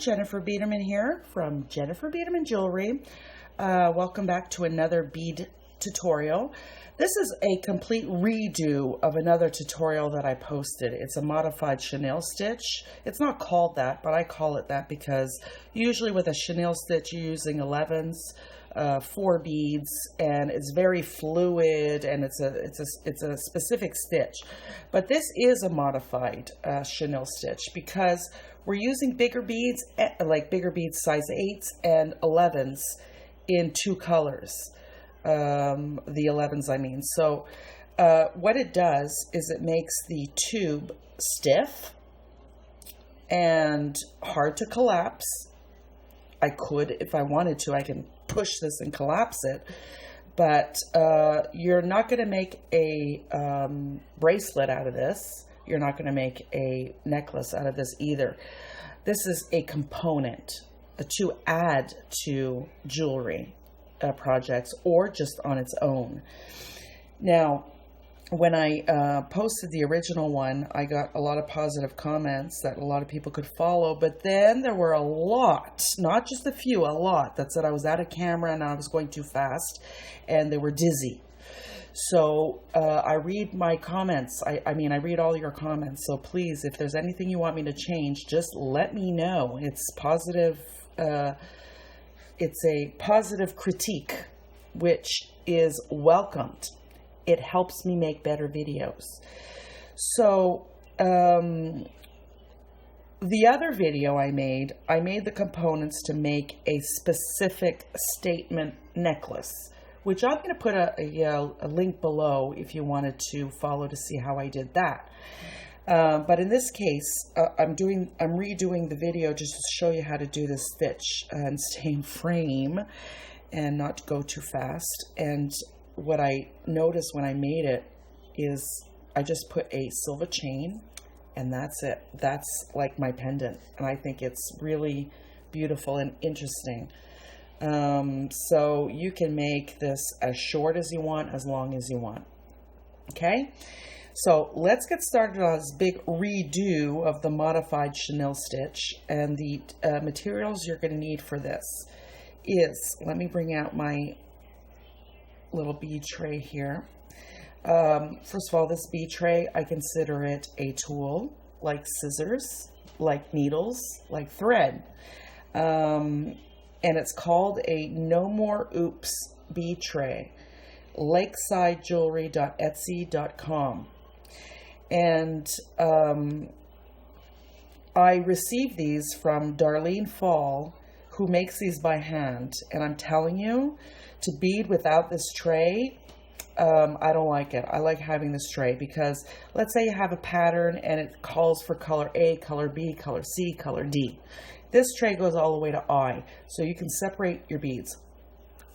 Jennifer Biedermann here from Jennifer Biedermann Jewelry. Welcome back to another bead tutorial. This is a complete redo of another tutorial that I posted. It's a modified chenille stitch. It's not called that, but I call it that because usually with a chenille stitch you're using 11s, 4 beads, and it's very fluid, and it's a specific stitch. But this is a modified chenille stitch because we're using bigger beads, like bigger beads size 8s and 11s in 2 colors. The 11s, I mean. So what it does is it makes the tube stiff and hard to collapse. I could, if I wanted to, I can push this and collapse it, but you're not going to make a bracelet out of this. You're not going to make a necklace out of this either. This is a component to add to jewelry projects or just on its own. Now, when I posted the original one, I got a lot of positive comments that a lot of people could follow, but then there were a lot, not just a few, a lot, that said I was out of camera and I was going too fast and they were dizzy. So I read my comments. I mean, I read all your comments. So please, if there's anything you want me to change, just let me know. It's positive. It's a positive critique, which is welcomed. It helps me make better videos. So the other video I made the components to make a specific statement necklace, which I'm going to put a link below if you wanted to follow to see how I did that. But in this case, I'm redoing the video just to show you how to do this stitch and stay in frame and not go too fast. And what I noticed when I made it is I just put a silver chain and that's it. That's like my pendant. And I think it's really beautiful and interesting. So you can make this as short as you want, as long as you want. Okay? So let's get started on this big redo of the modified chenille stitch. And the materials you're going to need for this is, let me bring out my little bead tray here. First of all, this bead tray, I consider it a tool, like scissors, like needles, like thread. And it's called a No More Oops bead tray, lakesidejewelry.etsy.com. And I received these from Darlene Fall, who makes these by hand. And I'm telling you, to bead without this tray, I don't like it. I like having this tray because let's say you have a pattern and it calls for color A, color B, color C, color D. This tray goes all the way to I, so you can separate your beads.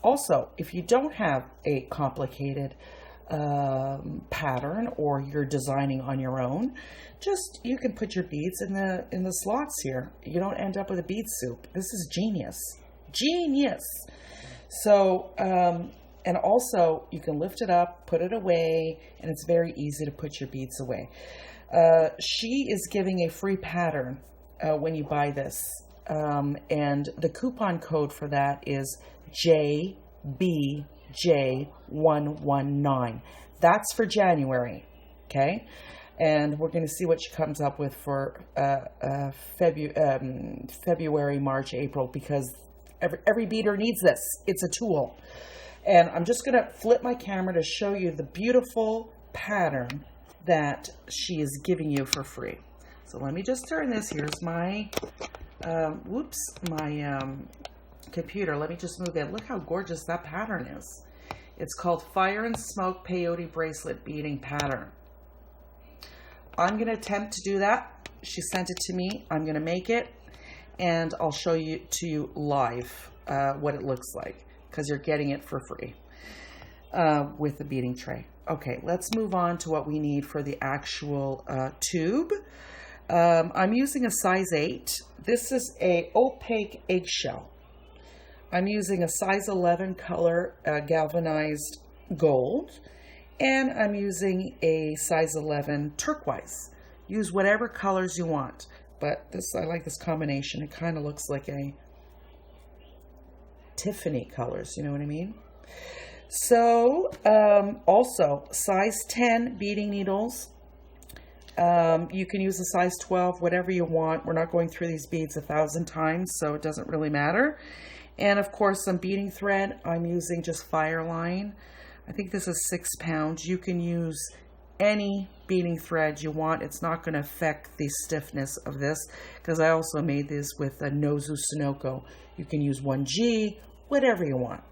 Also, if you don't have a complicated pattern or you're designing on your own, you can put your beads in the slots here. You don't end up with a bead soup. This is genius. Genius. So, and also you can lift it up, put it away, and it's very easy to put your beads away. She is giving a free pattern when you buy this. And the coupon code for that is JBJ119. That's for January, okay? And we're going to see what she comes up with for February, March, April, because every beader needs this. It's a tool. And I'm just going to flip my camera to show you the beautiful pattern that she is giving you for free. So let me just turn this. Here's my, computer. Let me just move that. Look how gorgeous that pattern is. It's called Fire and Smoke Peyote Bracelet Beading Pattern. I'm going to attempt to do that. She sent it to me. I'm going to make it, and I'll show you live what it looks like, because you're getting it for free with the beading tray. Okay, let's move on to what we need for the actual tube. I'm using a size 8. This is a opaque eggshell. I'm using a size 11 color galvanized gold, and I'm using a size 11 turquoise. Use whatever colors you want. but this, I like this combination. It kind of looks like a Tiffany colors, you know what I mean? So, also size 10 beading needles. You can use a size 12, whatever you want. We're not going through these beads 1,000 times, so it doesn't really matter. And of course, some beading thread. I'm using just Fireline. I think this is 6 pounds. You can use any beading thread you want. It's not going to affect the stiffness of this, because I also made this with a Nozu Sunoco. You can use 1G, whatever you want.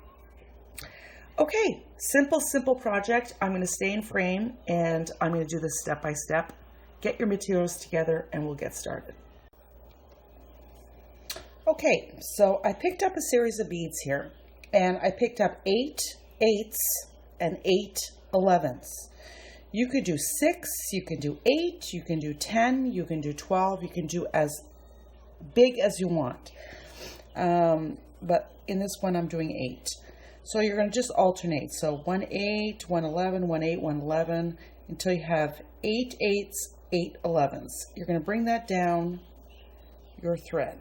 Okay, simple project. I'm going to stay in frame and I'm going to do this step by step. Get your materials together and we'll get started. Okay, so I picked up a series of beads here, and I picked up 8 8s and 8 11s. You could do 6, you can do 8, you can do 10, you can do 12, you can do as big as you want. But in this one, I'm doing 8. So you're going to just alternate. So 1 8, 1 11, 1 8, 1 11, until you have 8 8s, 8 11s. You're going to bring that down your thread.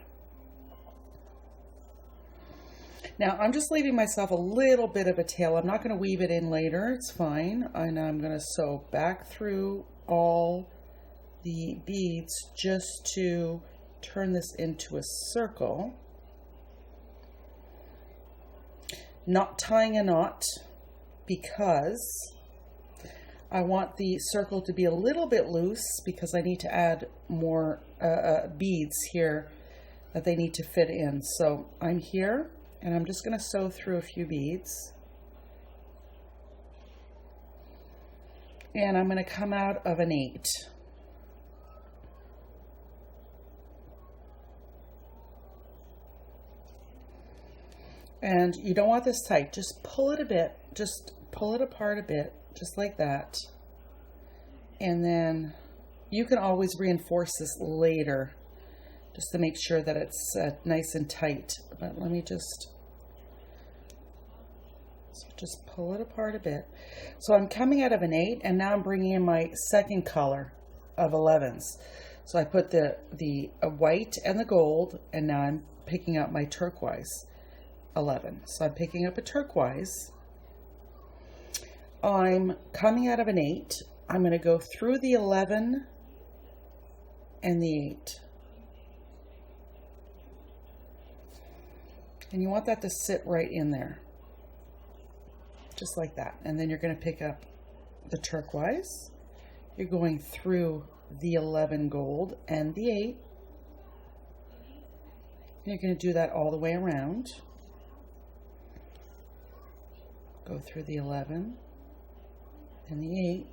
Now, I'm just leaving myself a little bit of a tail. I'm not going to weave it in later. It's fine. And I'm going to sew back through all the beads just to turn this into a circle. Not tying a knot, because I want the circle to be a little bit loose, because I need to add more beads here that they need to fit in. So I'm here. And I'm just going to sew through a few beads. And I'm going to come out of an 8. And you don't want this tight. Just pull it a bit. Just pull it apart a bit. Just like that. And then you can always reinforce this later, just to make sure that it's nice and tight. But let me just pull it apart a bit. So I'm coming out of an 8, and now I'm bringing in my second color of 11s. So I put the white and the gold, and now I'm picking up my turquoise 11. So I'm picking up a turquoise. I'm coming out of an 8. I'm going to go through the 11 and the 8. And you want that to sit right in there. Just like that. And then you're going to pick up the turquoise. You're going through the 11 gold and the 8. And you're going to do that all the way around. Go through the 11 and the 8.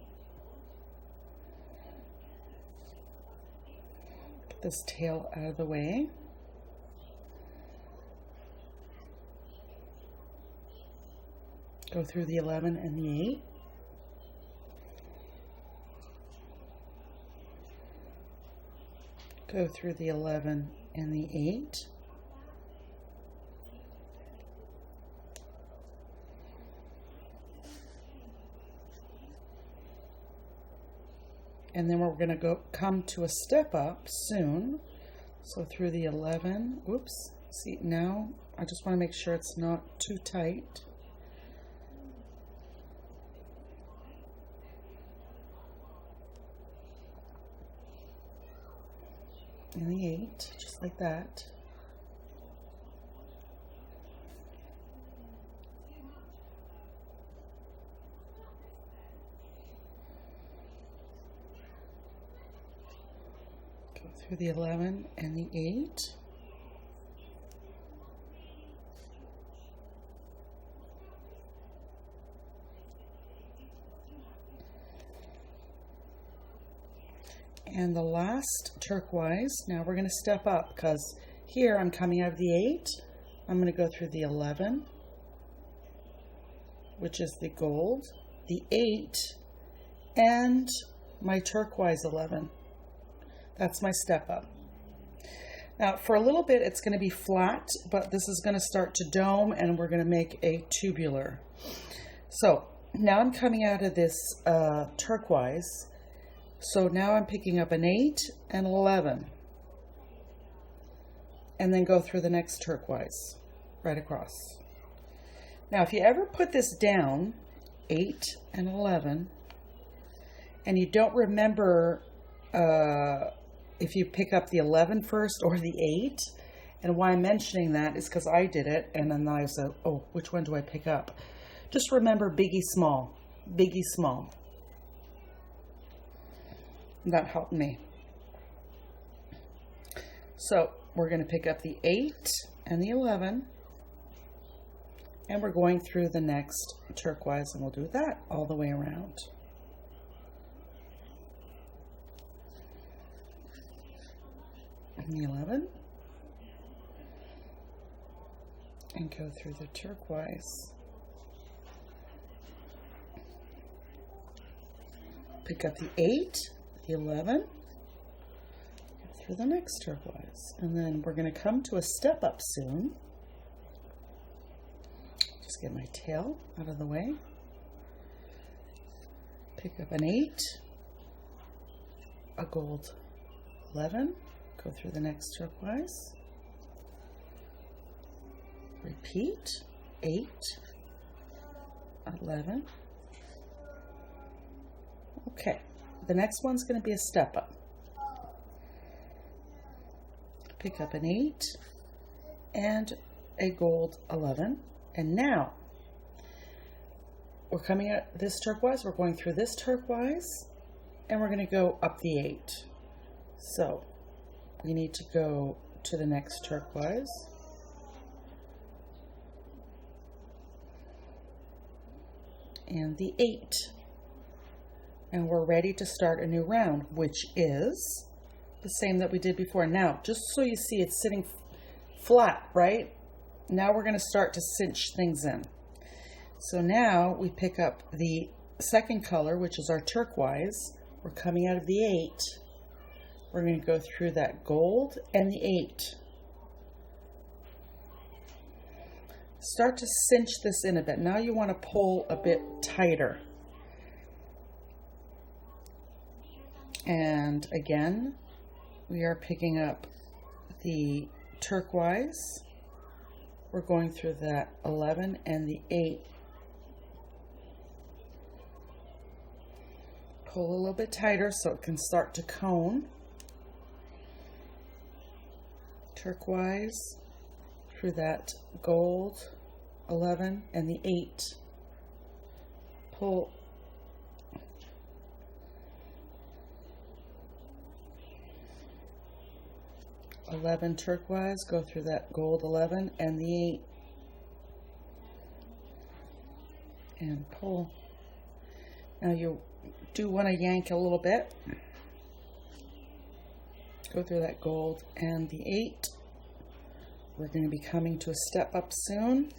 Get this tail out of the way. Go through the 11 and the 8. Go through the 11 and the 8. And then we're going to come to a step up soon. So through the 11, oops, see now, I just want to make sure it's not too tight. And the 8, just like that. Go through the 11 and the 8. And the last turquoise, now we're going to step up, because here I'm coming out of the 8. I'm going to go through the 11, which is the gold, the 8, and my turquoise 11. That's my step up. Now for a little bit it's going to be flat, but this is going to start to dome and we're going to make a tubular. So now I'm coming out of this turquoise. So now I'm picking up an 8 and 11. and then go through the next turquoise right across. Now, if you ever put this down, 8 and 11, and you don't remember if you pick up the 11 first or the 8, and why I'm mentioning that is because I did it, and then I said, oh, which one do I pick up? Just remember biggie, small, biggie, small. That helped me. So we're going to pick up the 8 and the 11, and we're going through the next turquoise, and we'll do that all the way around. And the 11, and go through the turquoise. Pick up the 8, the 11, go through the next turquoise, and then we're going to come to a step up soon. Just get my tail out of the way. Pick up an 8, a gold 11, go through the next turquoise. Repeat, 8, 11. Okay, the next one's going to be a step up. Pick up an 8 and a gold 11. And now we're coming at this turquoise, we're going through this turquoise, and we're going to go up the 8. So we need to go to the next turquoise. And the 8. And we're ready to start a new round, which is the same that we did before. Now, just so you see, it's sitting flat, right? Now we're going to start to cinch things in. So now we pick up the second color, which is our turquoise. We're coming out of the 8. We're going to go through that gold and the 8. Start to cinch this in a bit. Now you want to pull a bit tighter. And again, we are picking up the turquoise. We're going through that 11 and the 8. Pull a little bit tighter so it can start to cone. Turquoise through that gold 11 and the 8. Pull. $11 turquoise, go through that gold 11 and the 8. And pull. Now you do want to yank a little bit. Go through that gold and the 8. We're going to be coming to a step up soon.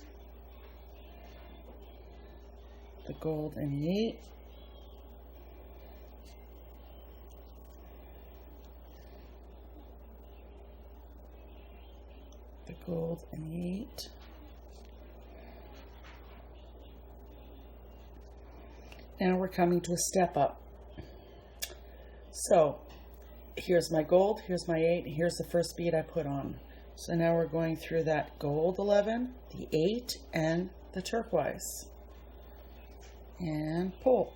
The gold and the 8. The gold and the 8. Now we're coming to a step up. So here's my gold, here's my 8, here's the first bead I put on. So now we're going through that gold 11, the 8, and the turquoise. And pull.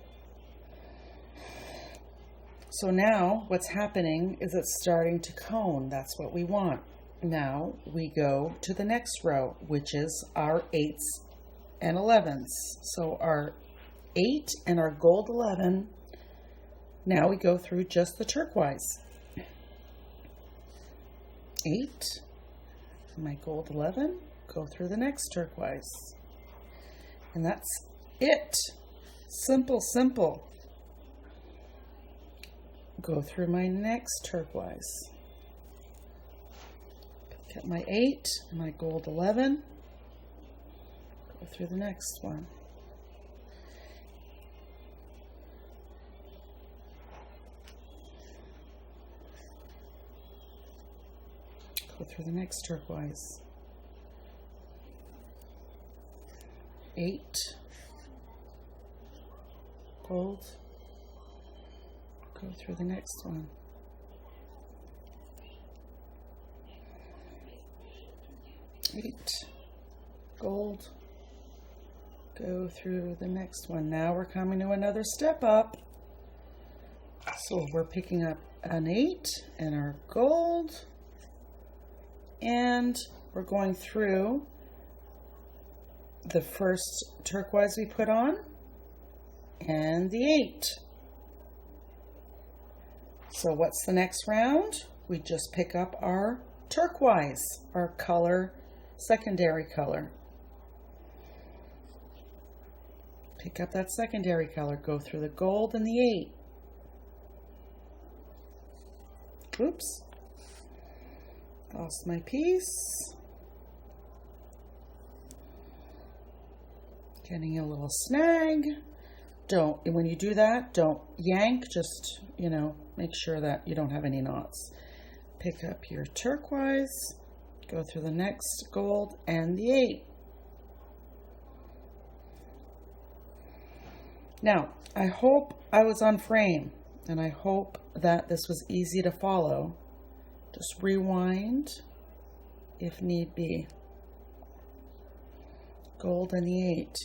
So now what's happening is it's starting to cone. That's what we want. Now we go to the next row, which is our 8s and 11s. So our 8 and our gold 11. Now we go through just the turquoise. 8, my gold 11, go through the next turquoise. And that's it. Simple, simple. Go through my next turquoise. Get my 8, my gold 11, go through the next one. Go through the next turquoise. 8, gold, go through the next one. 8 gold, go through the next one. Now we're coming to another step up. So we're picking up an 8 and our gold, and we're going through the first turquoise we put on and the 8. So what's the next round? We just pick up our turquoise, our color, secondary color. Pick up that secondary color, go through the gold and the 8. Oops, lost my piece. Getting a little snag. When you do that, don't yank, just, make sure that you don't have any knots. Pick up your turquoise, go through the next gold and the 8. Now, I hope I was on frame, and I hope that this was easy to follow. Just rewind if need be. Gold and the 8.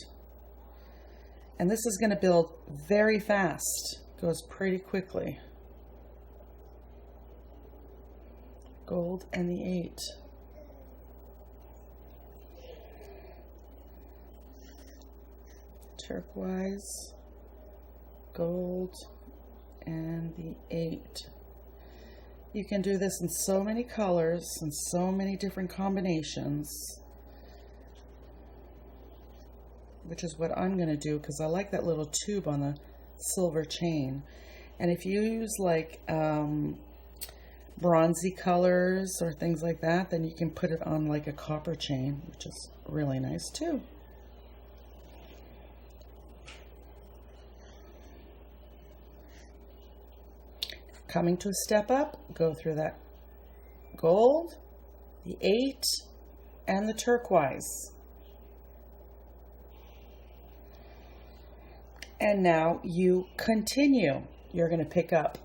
And this is going to build very fast. Goes pretty quickly. Gold and the 8. Turquoise, gold, and the 8. You can do this in so many colors and so many different combinations, which is what I'm going to do because I like that little tube on the silver chain. And if you use like bronzy colors or things like that, then you can put it on like a copper chain, which is really nice too. Coming to a step up, go through that gold, the 8, and the turquoise. And now you continue. You're going to pick up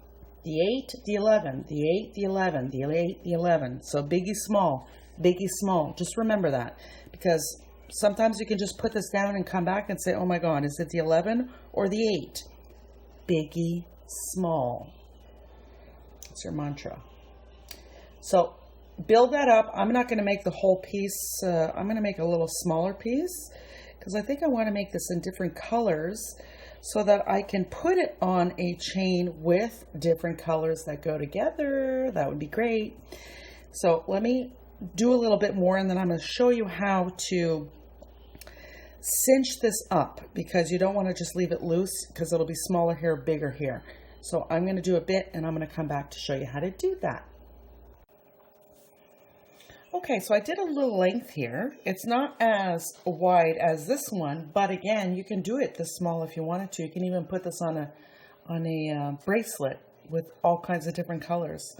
the 8, the 11, the 8, the 11, the 8, the 11. So biggie, small, biggie, small. Just remember that, because sometimes you can just put this down and come back and say, oh my God, is it the 11 or the 8? Biggie, small. That's your mantra. So build that up. I'm not going to make the whole piece. I'm going to make a little smaller piece because I think I want to make this in different colors so that I can put it on a chain with different colors that go together. That would be great. So let me do a little bit more, and then I'm going to show you how to cinch this up, because you don't want to just leave it loose because it'll be smaller here, bigger here. So I'm going to do a bit, and I'm going to come back to show you how to do that. Okay, so I did a little length here. It's not as wide as this one, but again, you can do it this small if you wanted to. You can even put this on a bracelet with all kinds of different colors.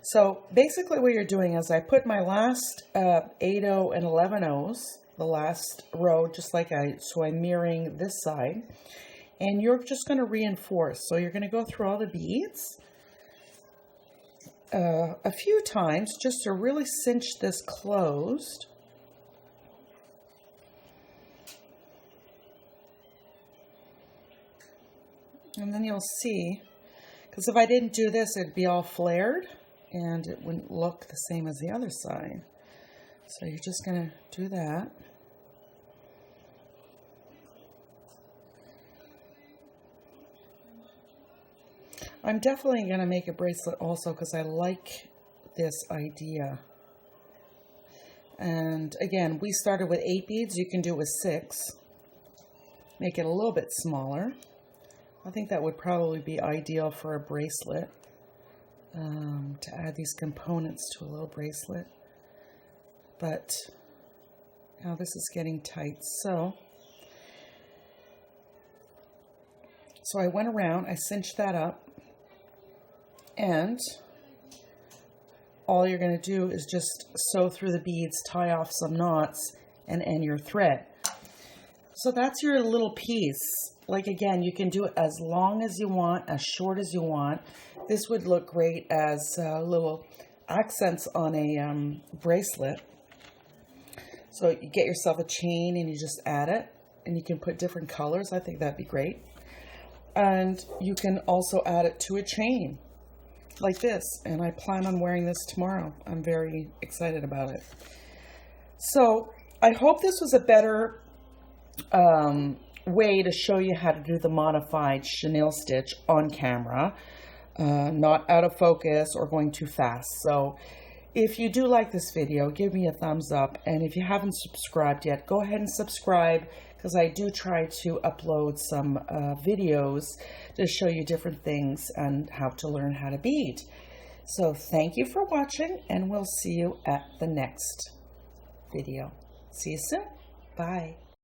So basically what you're doing is I put my last 8-0 and 11-0s, the last row, just like so I'm mirroring this side. And you're just going to reinforce. So you're going to go through all the beads a few times just to really cinch this closed. And then you'll see, because if I didn't do this, it'd be all flared and it wouldn't look the same as the other side. So you're just going to do that. I'm definitely going to make a bracelet also because I like this idea. And again, we started with 8 beads. You can do it with 6. Make it a little bit smaller. I think that would probably be ideal for a bracelet, to add these components to a little bracelet. But now this is getting tight. So I went around, I cinched that up. And all you're going to do is just sew through the beads, tie off some knots, and end your thread. So that's your little piece. Like again, you can do it as long as you want, as short as you want. This would look great as little accents on a bracelet. So you get yourself a chain and you just add it, and you can put different colors. I think that'd be great. And you can also add it to a chain like this, and I plan on wearing this tomorrow. I'm very excited about it. So I hope this was a better way to show you how to do the modified chenille stitch on camera, not out of focus or going too fast. So if you do like this video, give me a thumbs up, and if you haven't subscribed yet, go ahead and subscribe, because I do try to upload some videos to show you different things and how to learn how to bead. So thank you for watching, and we'll see you at the next video. See you soon. Bye.